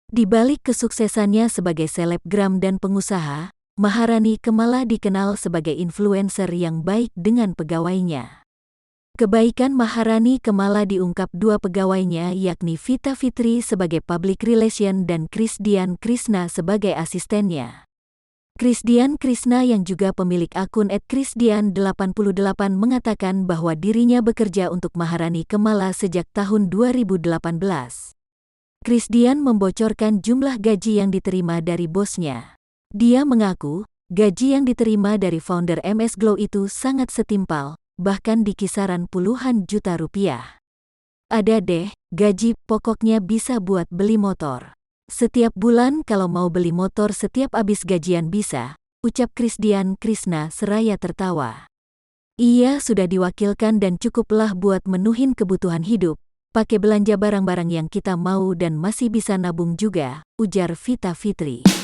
Di balik kesuksesannya sebagai selebgram dan pengusaha, Maharani Kamala dikenal sebagai influencer yang baik dengan pegawainya. Kebaikan Maharani Kamala diungkap dua pegawainya, yakni Vita Fitri sebagai public relation dan Krisdian Krishna sebagai asistennya. Krisdian Krishna yang juga pemilik akun @krisdian88 mengatakan bahwa dirinya bekerja untuk Maharani Kamala sejak tahun 2018. Krisdian membocorkan jumlah gaji yang diterima dari bosnya. Dia mengaku, gaji yang diterima dari founder MS Glow itu sangat setimpal, bahkan di kisaran puluhan juta rupiah. Ada deh, gaji pokoknya bisa buat beli motor. Setiap bulan kalau mau beli motor setiap abis gajian bisa, ucap Krisdian Krishna seraya tertawa. Ia sudah diwakilkan dan cukuplah buat menuhin kebutuhan hidup. Pakai belanja barang-barang yang kita mau dan masih bisa nabung juga, ujar Vita Fitri.